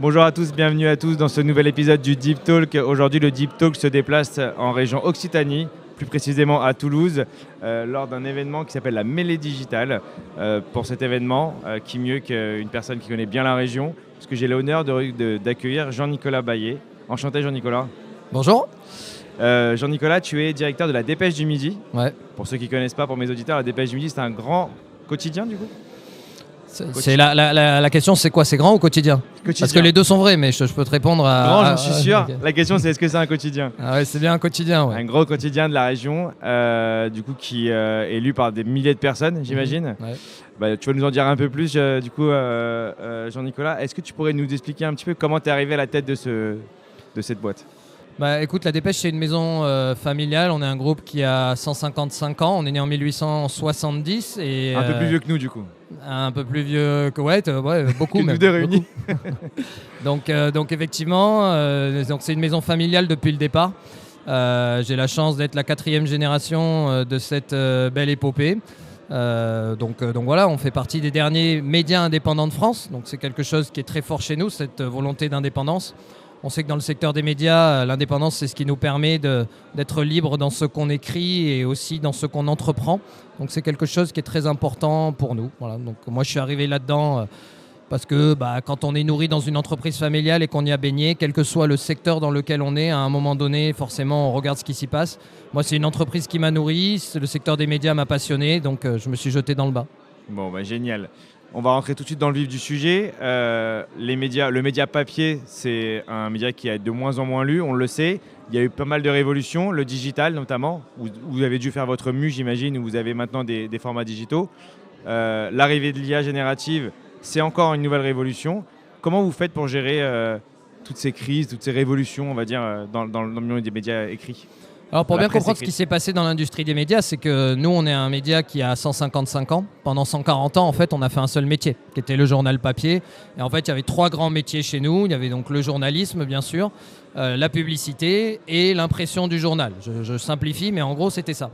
Bonjour à tous, bienvenue à tous dans ce nouvel épisode du Deep Talk. Aujourd'hui, le Deep Talk se déplace en région Occitanie, plus précisément à Toulouse, lors d'un événement qui s'appelle la Mêlée Digitale. Pour cet événement, qui mieux qu'une personne qui connaît bien la région, puisque j'ai l'honneur d'accueillir Jean-Nicolas Baillet. Enchanté Jean-Nicolas. Bonjour. Jean-Nicolas, tu es directeur de la Dépêche du Midi. Ouais. Pour ceux qui ne connaissent pas, pour mes auditeurs, la Dépêche du Midi, c'est un grand quotidien du coup. C'est la question, c'est quoi? C'est grand ou quotidien? Parce que les deux sont vrais, mais je peux te répondre à... Grand, j'en suis sûr. Okay. La question, c'est est-ce que c'est un quotidien? Ah ouais, c'est bien un quotidien. Ouais. Un gros quotidien de la région, du coup, qui est lu par des milliers de personnes, j'imagine. Ouais. Bah, tu vas nous en dire un peu plus, du coup, Jean-Nicolas. Est-ce que tu pourrais nous expliquer un petit peu comment tu es arrivé à la tête de cette boîte? Bah, écoute, la Dépêche, c'est une maison familiale. On est un groupe qui a 155 ans. On est né en 1870. Et, un peu plus vieux que nous, du coup. Un peu plus vieux que... Ouais, beaucoup. Que même, nous deux réunis. donc, effectivement, c'est une maison familiale depuis le départ. J'ai la chance d'être la 4e génération de cette belle épopée. Donc voilà, on fait partie des derniers médias indépendants de France. Donc c'est quelque chose qui est très fort chez nous, cette volonté d'indépendance. On sait que dans le secteur des médias, l'indépendance, c'est ce qui nous permet d'être libre dans ce qu'on écrit et aussi dans ce qu'on entreprend. Donc c'est quelque chose qui est très important pour nous. Voilà. Donc moi, je suis arrivé là-dedans parce que quand on est nourri dans une entreprise familiale et qu'on y a baigné, quel que soit le secteur dans lequel on est, à un moment donné, forcément, on regarde ce qui s'y passe. Moi, c'est une entreprise qui m'a nourri, le secteur des médias m'a passionné, donc je me suis jeté dans le bain. Bon, génial. On va rentrer tout de suite dans le vif du sujet. Le média papier, c'est un média qui est de moins en moins lu, on le sait. Il y a eu pas mal de révolutions, le digital notamment, où vous avez dû faire votre mue, j'imagine, où vous avez maintenant des formats digitaux. L'arrivée de l'IA générative, c'est encore une nouvelle révolution. Comment vous faites pour gérer toutes ces crises, toutes ces révolutions, on va dire, dans le milieu des médias écrits? Alors pour bien comprendre ce qui s'est passé dans l'industrie des médias, c'est que nous, on est un média qui a 155 ans. Pendant 140 ans, en fait, on a fait un seul métier, qui était le journal papier. Et en fait, il y avait 3 grands métiers chez nous. Il y avait donc le journalisme, bien sûr, la publicité et l'impression du journal. Je simplifie, mais en gros, c'était ça.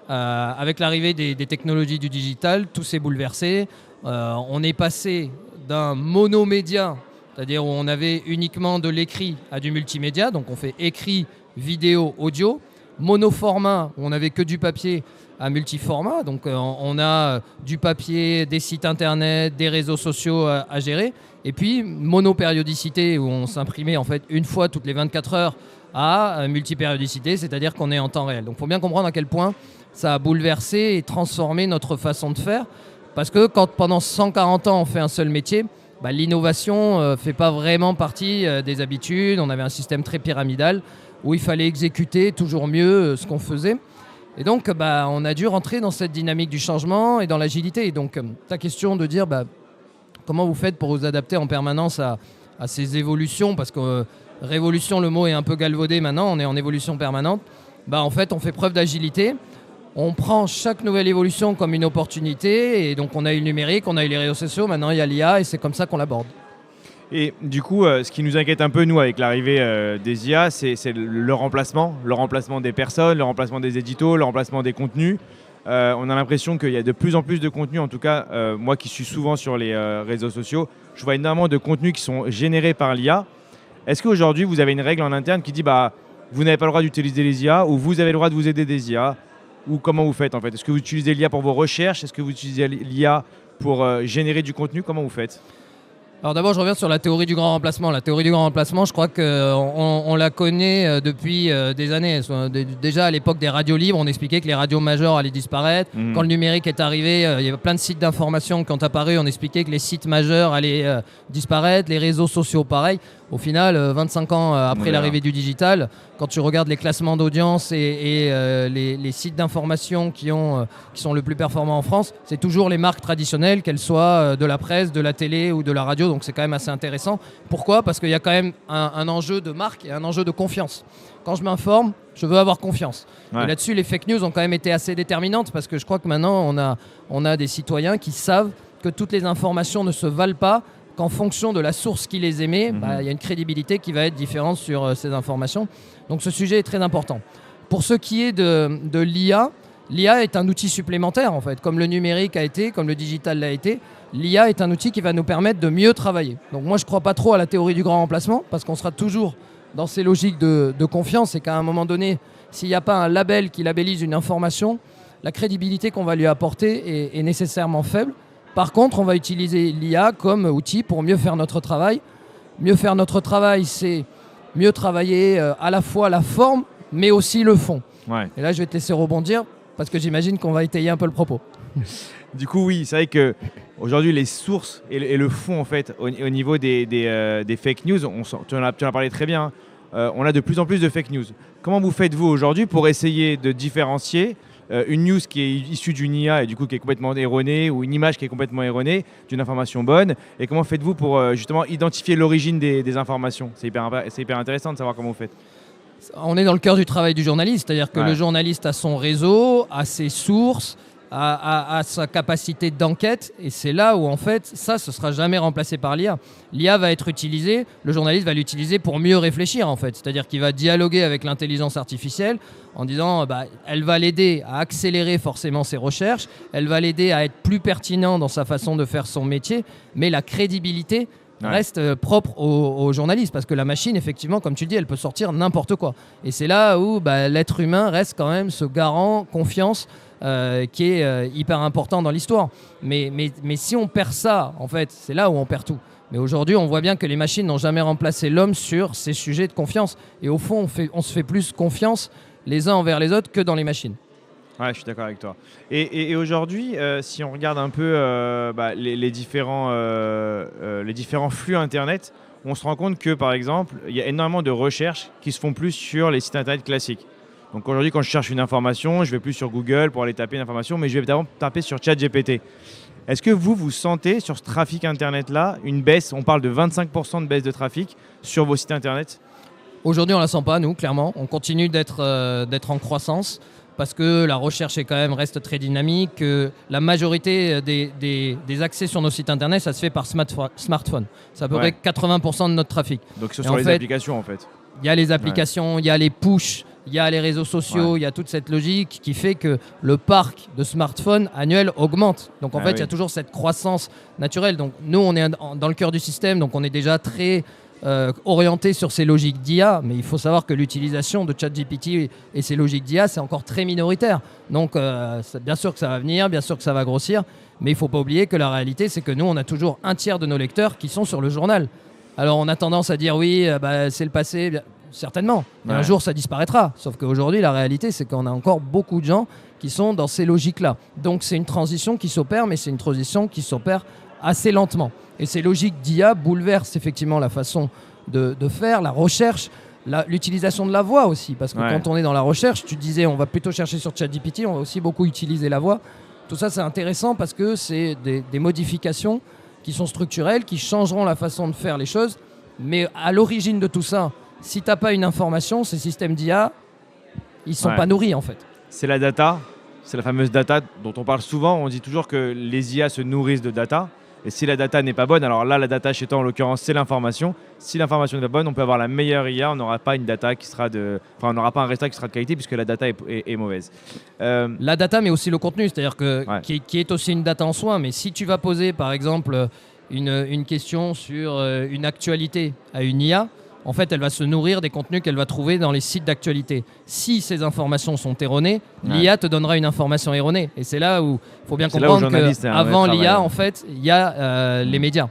Avec l'arrivée des technologies du digital, tout s'est bouleversé. On est passé d'un monomédia, c'est-à-dire où on avait uniquement de l'écrit, à du multimédia. Donc on fait écrit, vidéo, audio. Monoformat, où on n'avait que du papier, à multiformat. Donc on a du papier, des sites internet, des réseaux sociaux à gérer. Et puis monopériodicité, où on s'imprimait en fait une fois toutes les 24 heures, à multipériodicité, c'est-à-dire qu'on est en temps réel. Donc il faut bien comprendre à quel point ça a bouleversé et transformé notre façon de faire. Parce que quand pendant 140 ans on fait un seul métier, l'innovation ne fait pas vraiment partie des habitudes. On avait un système très pyramidal où il fallait exécuter toujours mieux ce qu'on faisait. Et donc, on a dû rentrer dans cette dynamique du changement et dans l'agilité. Et donc, ta question de dire comment vous faites pour vous adapter en permanence à ces évolutions, parce que révolution, le mot est un peu galvaudé maintenant, on est en évolution permanente. En fait, on fait preuve d'agilité. On prend chaque nouvelle évolution comme une opportunité. Et donc, on a eu le numérique, on a eu les réseaux sociaux, maintenant il y a l'IA et c'est comme ça qu'on l'aborde. Et du coup, ce qui nous inquiète un peu, nous, avec l'arrivée des IA, c'est le remplacement des personnes, le remplacement des éditos, le remplacement des contenus. On a l'impression qu'il y a de plus en plus de contenus, en tout cas, moi qui suis souvent sur les réseaux sociaux, je vois énormément de contenus qui sont générés par l'IA. Est-ce qu'aujourd'hui, vous avez une règle en interne qui dit vous n'avez pas le droit d'utiliser les IA ou vous avez le droit de vous aider des IA? Ou comment vous faites en fait? Est-ce que vous utilisez l'IA pour vos recherches? Est-ce que vous utilisez l'IA pour générer du contenu? Comment vous faites? Alors d'abord, je reviens sur la théorie du grand remplacement. La théorie du grand remplacement, je crois qu'on la connaît depuis des années. Déjà à l'époque des radios libres, on expliquait que les radios majeures allaient disparaître. Quand le numérique est arrivé, il y avait plein de sites d'information qui ont apparu. On expliquait que les sites majeurs allaient disparaître, les réseaux sociaux pareil. Au final, 25 ans après l'arrivée du digital, quand tu regardes les classements d'audience et les sites d'information qui sont le plus performants en France, c'est toujours les marques traditionnelles, qu'elles soient de la presse, de la télé ou de la radio. Donc c'est quand même assez intéressant. Pourquoi? Parce qu'il y a quand même un enjeu de marque et un enjeu de confiance. Quand je m'informe, je veux avoir confiance. Ouais. Et là-dessus, les fake news ont quand même été assez déterminantes parce que je crois que maintenant, on a des citoyens qui savent que toutes les informations ne se valent pas, qu'en fonction de la source qui les émet, y a une crédibilité qui va être différente sur ces informations. Donc ce sujet est très important. Pour ce qui est de l'IA, l'IA est un outil supplémentaire en fait, comme le numérique a été, comme le digital l'a été. l'IA est un outil qui va nous permettre de mieux travailler. Donc moi, je ne crois pas trop à la théorie du grand remplacement, parce qu'on sera toujours dans ces logiques de confiance, et qu'à un moment donné, s'il n'y a pas un label qui labellise une information, la crédibilité qu'on va lui apporter est nécessairement faible. Par contre, on va utiliser l'IA comme outil pour mieux faire notre travail. Mieux faire notre travail, c'est mieux travailler à la fois la forme, mais aussi le fond. Ouais. Et là, je vais te laisser rebondir, parce que j'imagine qu'on va étayer un peu le propos. Du coup, oui, c'est vrai qu'aujourd'hui, les sources et le fond, en fait, au niveau des fake news, tu en as parlé très bien, on a de plus en plus de fake news. Comment vous faites-vous aujourd'hui pour essayer de différencier une news qui est issue d'une IA et du coup qui est complètement erronée, ou une image qui est complètement erronée d'une information bonne, et comment faites-vous pour justement identifier l'origine des informations? C'est hyper intéressant de savoir comment vous faites. On est dans le cœur du travail du journaliste, c'est-à-dire que le journaliste a son réseau, a ses sources, a sa capacité d'enquête, et c'est là où en fait ça, ce sera jamais remplacé par l'IA. L'IA va être utilisée, le journaliste va l'utiliser pour mieux réfléchir en fait, c'est-à-dire qu'il va dialoguer avec l'intelligence artificielle en disant elle va l'aider à accélérer forcément ses recherches, elle va l'aider à être plus pertinent dans sa façon de faire son métier, mais la crédibilité reste propre aux journalistes, parce que la machine, effectivement, comme tu le dis, elle peut sortir n'importe quoi. Et c'est là où l'être humain reste quand même ce garant confiance qui est hyper important dans l'histoire. Mais si on perd ça, en fait, c'est là où on perd tout. Mais aujourd'hui, on voit bien que les machines n'ont jamais remplacé l'homme sur ces sujets de confiance. Et au fond, on se fait plus confiance les uns envers les autres que dans les machines. Ouais, je suis d'accord avec toi. Et aujourd'hui, si on regarde un peu les différents flux Internet, on se rend compte que, par exemple, il y a énormément de recherches qui se font plus sur les sites Internet classiques. Donc aujourd'hui, quand je cherche une information, je vais plus sur Google pour aller taper une information, mais je vais d'abord taper sur ChatGPT. Est-ce que vous sentez sur ce trafic Internet-là une baisse? On parle de 25% de baisse de trafic sur vos sites Internet. Aujourd'hui, on ne la sent pas, nous, clairement. On continue d'être en croissance, parce que la recherche reste très dynamique, que la majorité des accès sur nos sites internet, ça se fait par smartphone. C'est à peu près 80% de notre trafic. Donc c'est sur les applications en fait. Il y a les applications, il y a les push, il y a les réseaux sociaux, il y a toute cette logique qui fait que le parc de smartphones annuel augmente. Donc en fait, il y a toujours cette croissance naturelle. Donc nous, on est dans le cœur du système, donc on est déjà très orienté sur ces logiques d'IA, mais il faut savoir que l'utilisation de ChatGPT et ces logiques d'IA, c'est encore très minoritaire. Donc bien sûr que ça va venir, bien sûr que ça va grossir, mais il ne faut pas oublier que la réalité, c'est que nous, on a toujours un tiers de nos lecteurs qui sont sur le journal. Alors on a tendance à dire oui, c'est le passé, certainement, mais un jour ça disparaîtra. Sauf qu'aujourd'hui, la réalité, c'est qu'on a encore beaucoup de gens qui sont dans ces logiques-là. Donc c'est une transition qui s'opère, mais c'est une transition qui s'opère assez lentement. Et ces logiques d'IA bouleversent effectivement la façon de faire, la recherche, l'utilisation de la voix aussi. Parce que quand on est dans la recherche, tu disais on va plutôt chercher sur ChatGPT, on va aussi beaucoup utiliser la voix. Tout ça, c'est intéressant parce que c'est des modifications qui sont structurelles, qui changeront la façon de faire les choses. Mais à l'origine de tout ça, si tu n'as pas une information, ces systèmes d'IA, ils ne sont pas nourris en fait. C'est la data, c'est la fameuse data dont on parle souvent. On dit toujours que les IA se nourrissent de data. Et si la data n'est pas bonne, alors là, la data chez toi, en l'occurrence, c'est l'information. Si l'information n'est pas bonne, on peut avoir la meilleure IA, on n'aura pas une data qui sera on n'aura pas un résultat qui sera de qualité puisque la data est mauvaise. La data, mais aussi le contenu, c'est-à-dire que qui est aussi une data en soi. Mais si tu vas poser, par exemple, une question sur une actualité à une IA, en fait, elle va se nourrir des contenus qu'elle va trouver dans les sites d'actualité. Si ces informations sont erronées, l'IA te donnera une information erronée. Et c'est là où il faut bien comprendre qu'avant l'IA, en fait, il y a les médias.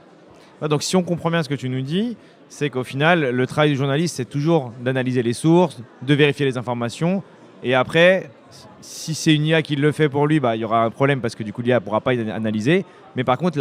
Donc, si on comprend bien ce que tu nous dis, c'est qu'au final, le travail du journaliste, c'est toujours d'analyser les sources, de vérifier les informations. Et après, si c'est une IA qui le fait pour lui, il y aura un problème parce que du coup, l'IA ne pourra pas analyser. Mais par contre,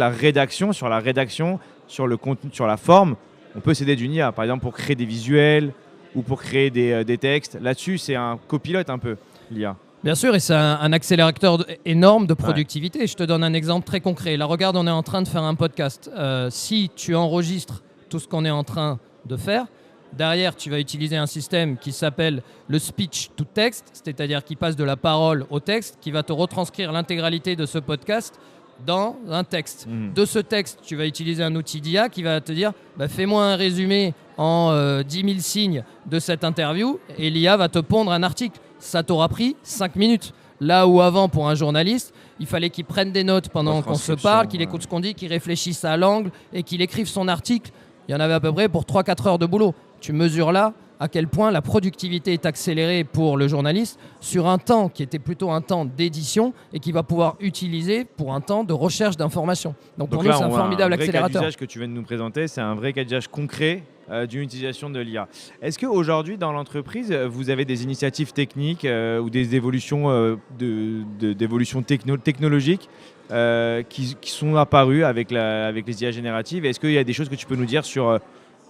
sur le contenu, sur la forme, on peut s'aider d'une IA, par exemple pour créer des visuels ou pour créer des textes. Là-dessus, c'est un copilote un peu, l'IA. Bien sûr, et c'est un accélérateur énorme de productivité. Je te donne un exemple très concret. Là, regarde, on est en train de faire un podcast. Si tu enregistres tout ce qu'on est en train de faire, derrière, tu vas utiliser un système qui s'appelle le speech to text, c'est-à-dire qui passe de la parole au texte, qui va te retranscrire l'intégralité de ce podcast dans un texte. De ce texte, tu vas utiliser un outil d'IA qui va te dire fais-moi un résumé en 10 000 signes de cette interview, et l'IA va te pondre un article. Ça t'aura pris 5 minutes. Là où avant, pour un journaliste, il fallait qu'il prenne des notes pendant qu'on se parle, qu'il écoute ce qu'on dit, qu'il réfléchisse à l'angle et qu'il écrive son article. Il y en avait à peu près pour 3-4 heures de boulot. Tu mesures là à quel point la productivité est accélérée pour le journaliste sur un temps qui était plutôt un temps d'édition et qu'il va pouvoir utiliser pour un temps de recherche d'informations. Donc pour nous, c'est un formidable accélérateur. Le cas d'usage que tu viens de nous présenter, c'est un vrai cas d'usage concret d'une utilisation de l'IA. Est-ce qu'aujourd'hui, dans l'entreprise, vous avez des initiatives techniques ou des évolutions, d'évolutions technologiques qui sont apparues avec les IA génératives? Est-ce qu'il y a des choses que tu peux nous dire sur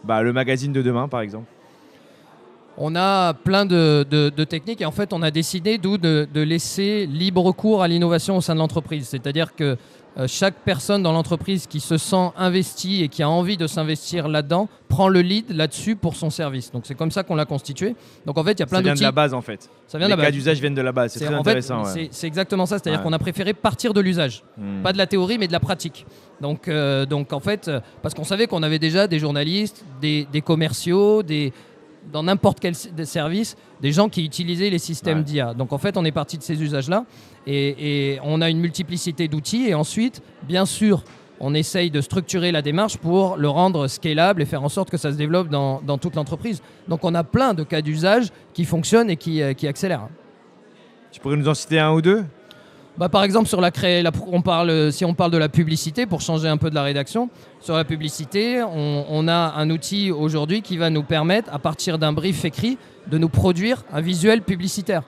le magazine de demain, par exemple? On a plein de techniques et en fait, on a décidé de laisser libre cours à l'innovation au sein de l'entreprise. C'est-à-dire que chaque personne dans l'entreprise qui se sent investie et qui a envie de s'investir là-dedans prend le lead là-dessus pour son service. Donc c'est comme ça qu'on l'a constitué. Donc en fait, il y a plein d'outils. Ça vient de la base en fait. Ça vient de la base. Les cas d'usage viennent de la base. C'est très intéressant. C'est exactement ça. C'est-à-dire qu'on a préféré partir de l'usage. Pas de la théorie, mais de la pratique. Donc en fait, parce qu'on savait qu'on avait déjà des journalistes, des commerciaux, dans n'importe quel service, des gens qui utilisaient les systèmes d'IA. Donc en fait, on est parti de ces usages-là et on a une multiplicité d'outils. Et ensuite, bien sûr, on essaye de structurer la démarche pour le rendre scalable et faire en sorte que ça se développe dans toute l'entreprise. Donc on a plein de cas d'usage qui fonctionnent et qui accélèrent. Tu pourrais nous en citer un ou deux ? Par exemple, si on parle de la publicité, pour changer un peu de la rédaction, sur la publicité, on a un outil aujourd'hui qui va nous permettre, à partir d'un brief écrit, de nous produire un visuel publicitaire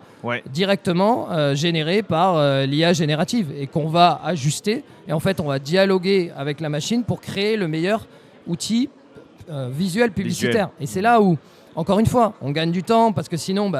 directement généré par l'IA générative et qu'on va ajuster. Et en fait, on va dialoguer avec la machine pour créer le meilleur outil visuel publicitaire. Et c'est là où, encore une fois, on gagne du temps parce que sinon...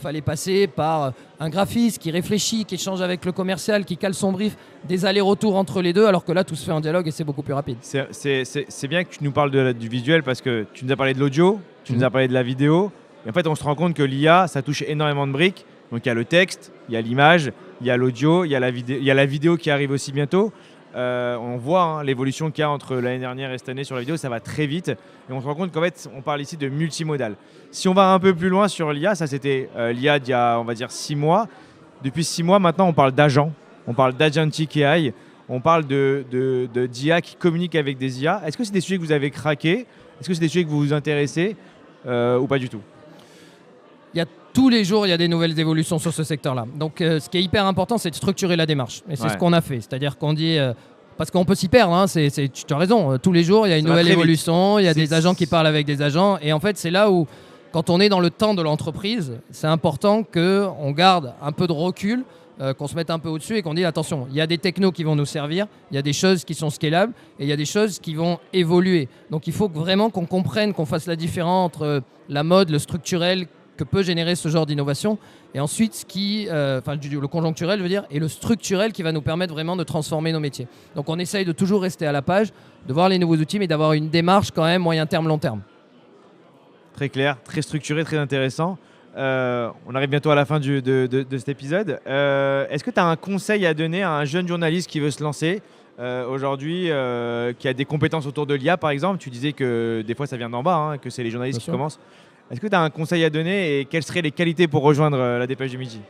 Il fallait passer par un graphiste qui réfléchit, qui échange avec le commercial, qui cale son brief, des allers-retours entre les deux, alors que là, tout se fait en dialogue et c'est beaucoup plus rapide. C'est bien que tu nous parles du visuel parce que tu nous as parlé de l'audio, tu nous as parlé de la vidéo. Et en fait, on se rend compte que l'IA, ça touche énormément de briques. Donc, il y a le texte, il y a l'image, il y a l'audio, il y a la vidéo qui arrive aussi bientôt. On voit l'évolution qu'il y a entre l'année dernière et cette année sur la vidéo, ça va très vite et on se rend compte qu'en fait on parle ici de multimodal. Si on va un peu plus loin sur l'IA, ça c'était l'IA d'il y a on va dire 6 mois. Depuis 6 mois maintenant on parle d'agents, on parle d'agentic AI, on parle d'IA qui communique avec des IA. Est-ce que c'est des sujets que vous avez craqués? Est-ce que c'est des sujets que vous vous intéressez ou pas du tout? Tous les jours, il y a des nouvelles évolutions sur ce secteur-là. Donc, ce qui est hyper important, c'est de structurer la démarche. Et c'est ce qu'on a fait. C'est-à-dire qu'on dit... parce qu'on peut s'y perdre, tu as raison. Tous les jours, il y a une nouvelle évolution. Il y a des agents qui parlent avec des agents. Et en fait, c'est là où, quand on est dans le temps de l'entreprise, c'est important qu'on garde un peu de recul, qu'on se mette un peu au-dessus et qu'on dise attention, il y a des technos qui vont nous servir, il y a des choses qui sont scalables et il y a des choses qui vont évoluer. Donc, il faut vraiment qu'on comprenne, qu'on fasse la différence entre la mode, le structurel, que peut générer ce genre d'innovation et ensuite le conjoncturel, je veux dire, et le structurel qui va nous permettre vraiment de transformer nos métiers. Donc on essaye de toujours rester à la page, de voir les nouveaux outils, mais d'avoir une démarche quand même moyen terme, long terme. Très clair, très structuré, très intéressant. On arrive bientôt à la fin de cet épisode. Est-ce que tu as un conseil à donner à un jeune journaliste qui veut se lancer aujourd'hui, qui a des compétences autour de l'IA par exemple? Tu disais que des fois ça vient d'en bas, que c'est les journalistes qui commencent. Est-ce que tu as un conseil à donner et quelles seraient les qualités pour rejoindre la Dépêche du Midi?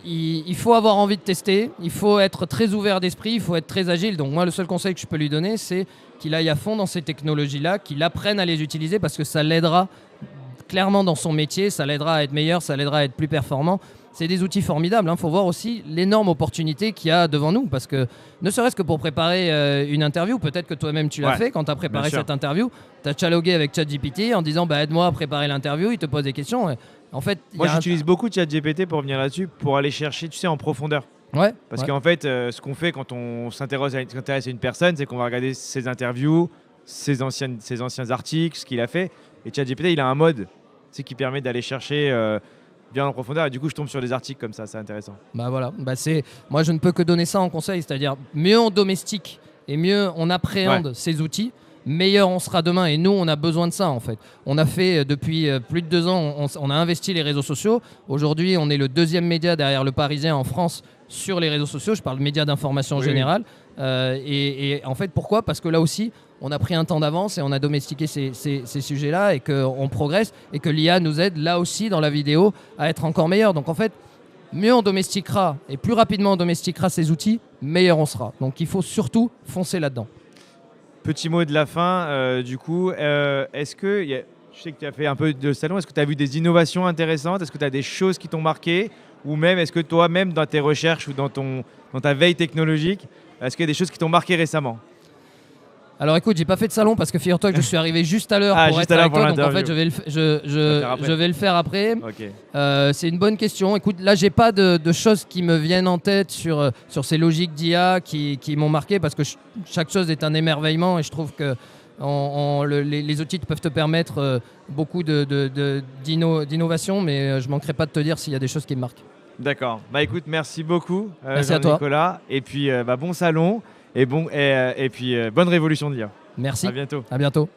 Il faut avoir envie de tester, il faut être très ouvert d'esprit, il faut être très agile. Donc moi, le seul conseil que je peux lui donner, c'est qu'il aille à fond dans ces technologies-là, qu'il apprenne à les utiliser parce que ça l'aidera clairement dans son métier, ça l'aidera à être meilleur, ça l'aidera à être plus performant. C'est des outils formidables. Il faut voir aussi l'énorme opportunité qu'il y a devant nous. Parce que ne serait-ce que pour préparer une interview, peut-être que toi-même tu l'as fait quand tu as préparé cette interview, tu as dialogué avec ChatGPT en disant aide-moi à préparer l'interview, il te pose des questions. En fait, moi j'utilise beaucoup ChatGPT pour venir là-dessus, pour aller chercher en profondeur. Parce qu'en fait, ce qu'on fait quand on s'intéresse à une personne, c'est qu'on va regarder ses interviews, ses anciens articles, ce qu'il a fait. Et ChatGPT, il a un mode qui permet d'aller chercher bien en profondeur. Et du coup, je tombe sur des articles comme ça, c'est intéressant. Moi, je ne peux que donner ça en conseil, c'est-à-dire mieux on domestique et mieux on appréhende ces outils, meilleur on sera demain. Et nous, on a besoin de ça en fait. On a fait depuis plus de 2 ans, on a investi les réseaux sociaux. Aujourd'hui, on est le 2e média derrière Le Parisien en France sur les réseaux sociaux. Je parle média d'information générale. Et en fait, pourquoi? Parce que là aussi, on a pris un temps d'avance et on a domestiqué ces sujets-là et qu'on progresse et que l'IA nous aide là aussi dans la vidéo à être encore meilleur. Donc en fait, mieux on domestiquera et plus rapidement on domestiquera ces outils, meilleur on sera. Donc il faut surtout foncer là-dedans. Petit mot de la fin, du coup, est-ce que, je sais que tu as fait un peu de salon, est-ce que tu as vu des innovations intéressantes? Est-ce que tu as des choses qui t'ont marqué? Ou même, est-ce que toi-même, dans tes recherches ou dans ta veille technologique, est-ce qu'il y a des choses qui t'ont marqué récemment? Alors écoute, j'ai pas fait de salon parce que figure-toi que je suis arrivé juste à l'heure pour être avec toi, donc en fait je vais le faire après. Ok. C'est une bonne question. Écoute, là j'ai pas de choses qui me viennent en tête sur ces logiques d'IA qui m'ont marqué parce que chaque chose est un émerveillement et je trouve que les outils peuvent te permettre beaucoup d'innovation, mais je manquerai pas de te dire s'il y a des choses qui me marquent. D'accord. Bah écoute, merci beaucoup, Merci à toi. Jean-Nicolas. Et puis bon salon et puis bonne révolution d'IA. Merci. À bientôt. À bientôt.